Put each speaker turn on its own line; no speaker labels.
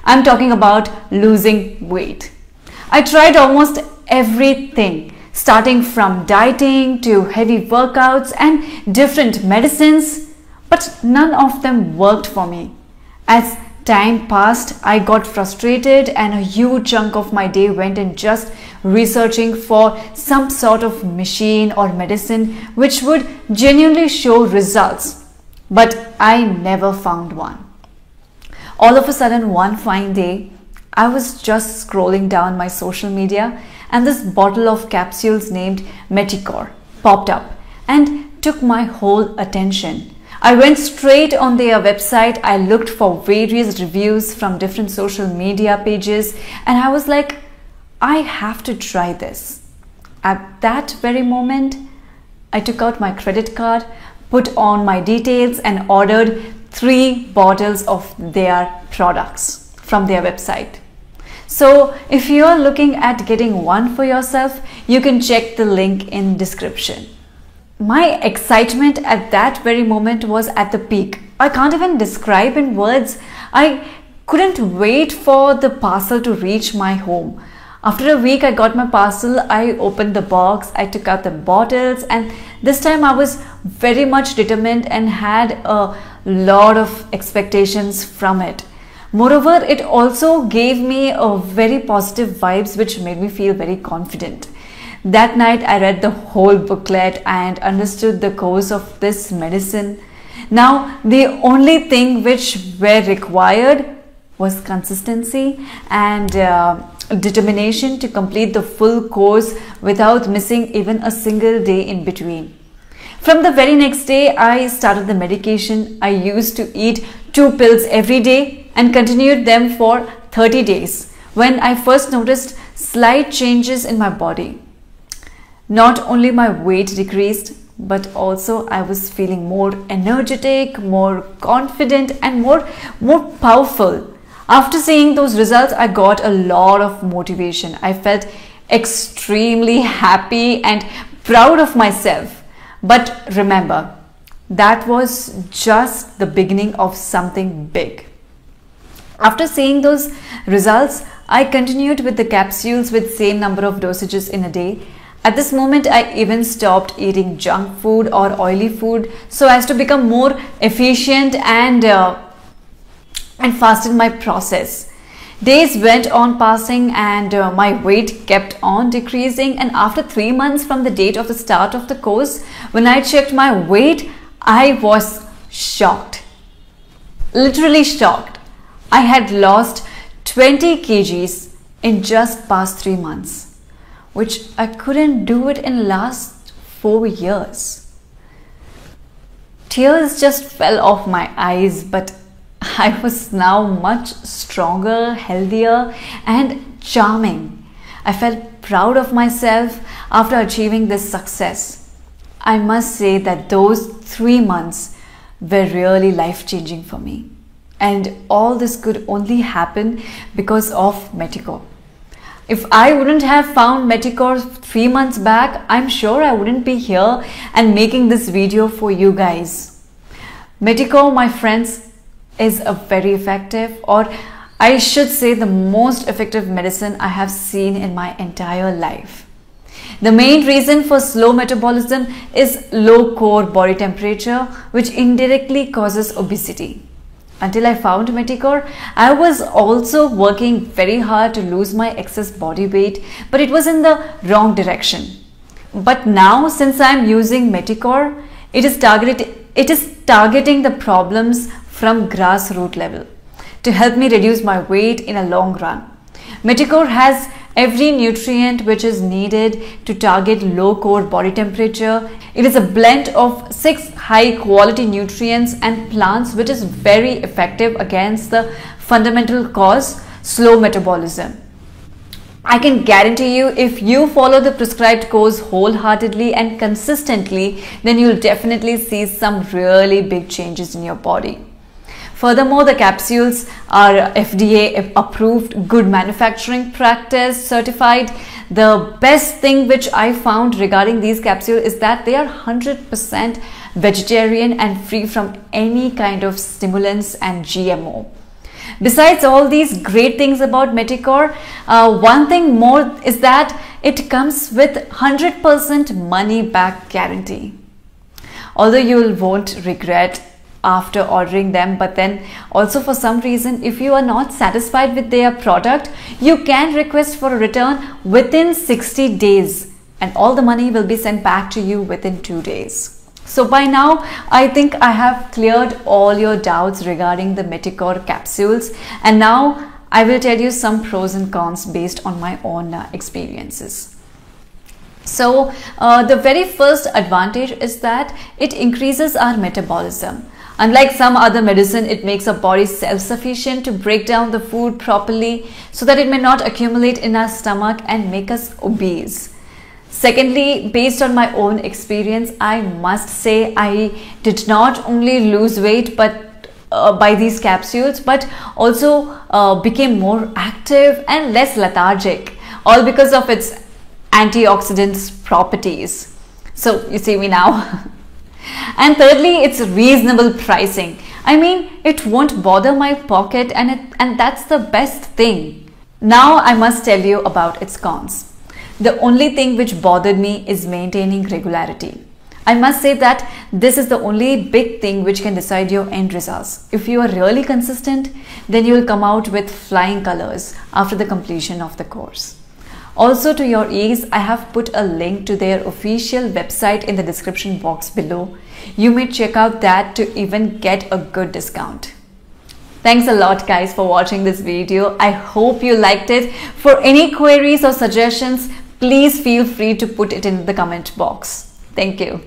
I'm talking about losing weight. I tried almost everything, starting from dieting to heavy workouts and different medicines, but none of them worked for me. As time passed, I got frustrated and a huge chunk of my day went in just researching for some sort of machine or medicine which would genuinely show results, but I never found one. All of a sudden, one fine day, I was just scrolling down my social media and this bottle of capsules named Meticor popped up and took my whole attention. I went straight on their website. I looked for various reviews from different social media pages and I was like, I have to try this. At that very moment, I took out my credit card, put on my details and ordered 3 bottles of their products from their website. So if you are looking at getting one for yourself, you can check the link in description. My excitement at that very moment was at the peak. I can't even describe in words. I couldn't wait for the parcel to reach my home. After a week, I got my parcel. I opened the box, I took out the bottles, and this time I was very much determined and had a lot of expectations from it. Moreover, it also gave me a very positive vibes which made me feel very confident. That night I read the whole booklet and understood the course of this medicine. Now the only thing which were required was consistency and determination to complete the full course without missing even a single day in between. From the very next day, I started the medication. I used to eat 2 pills every day and continued them for 30 days when I first noticed slight changes in my body. Not only my weight decreased, but also I was feeling more energetic, more confident and more powerful. After seeing those results, I got a lot of motivation. I felt extremely happy and proud of myself. But remember, that was just the beginning of something big. After seeing those results, I continued with the capsules with same number of dosages in a day. At this moment, I even stopped eating junk food or oily food so as to become more efficient and fasten my process. Days went on passing and my weight kept on decreasing, and after 3 months from the date of the start of the course, when I checked my weight, I was shocked. Literally shocked. I had lost 20 kgs in just past 3 months, which I couldn't do it in last 4 years. Tears just fell off my eyes, but I was now much stronger, healthier and charming. I felt proud of myself after achieving this success. I must say that those 3 months were really life-changing for me. And all this could only happen because of Meticor. If I wouldn't have found Meticor 3 months back, I'm sure I wouldn't be here and making this video for you guys. Meticor, my friends, is a very effective, or I should say the most effective medicine I have seen in my entire life. The main reason for slow metabolism is low core body temperature, which indirectly causes obesity. Until I found Meticor, I was also working very hard to lose my excess body weight, but it was in the wrong direction. But now, since I am using Meticor, it is targeting the problems from grassroots level to help me reduce my weight in a long run. Meticor has every nutrient which is needed to target low core body temperature. It is a blend of 6 high quality nutrients and plants which is very effective against the fundamental cause, slow metabolism. I can guarantee you, if you follow the prescribed course wholeheartedly and consistently, then you'll definitely see some really big changes in your body. Furthermore, the capsules are FDA approved, good manufacturing practice certified. The best thing which I found regarding these capsules is that they are 100% vegetarian and free from any kind of stimulants and GMO. Besides all these great things about Meticore, one thing more is that it comes with 100% money back guarantee. Although you won't regret after ordering them, but then also for some reason if you are not satisfied with their product, you can request for a return within 60 days and all the money will be sent back to you within 2 days. So by now I think I have cleared all your doubts regarding the Meticore capsules, and now I will tell you some pros and cons based on my own experiences. So the very first advantage is that it increases our metabolism. Unlike some other medicine, it makes our body self-sufficient to break down the food properly so that it may not accumulate in our stomach and make us obese. Secondly, based on my own experience, I must say I did not only lose weight by these capsules, but also became more active and less lethargic, all because of its antioxidants properties. So you see me now. And thirdly, it's reasonable pricing. I mean, it won't bother my pocket, and that's the best thing. Now I must tell you about its cons. The only thing which bothered me is maintaining regularity. I must say that this is the only big thing which can decide your end results. If you are really consistent, then you will come out with flying colors after the completion of the course. Also, to your ease, I have put a link to their official website in the description box below. You may check out that to even get a good discount. Thanks a lot guys for watching this video. I hope you liked it. For any queries or suggestions, please feel free to put it in the comment box. Thank you.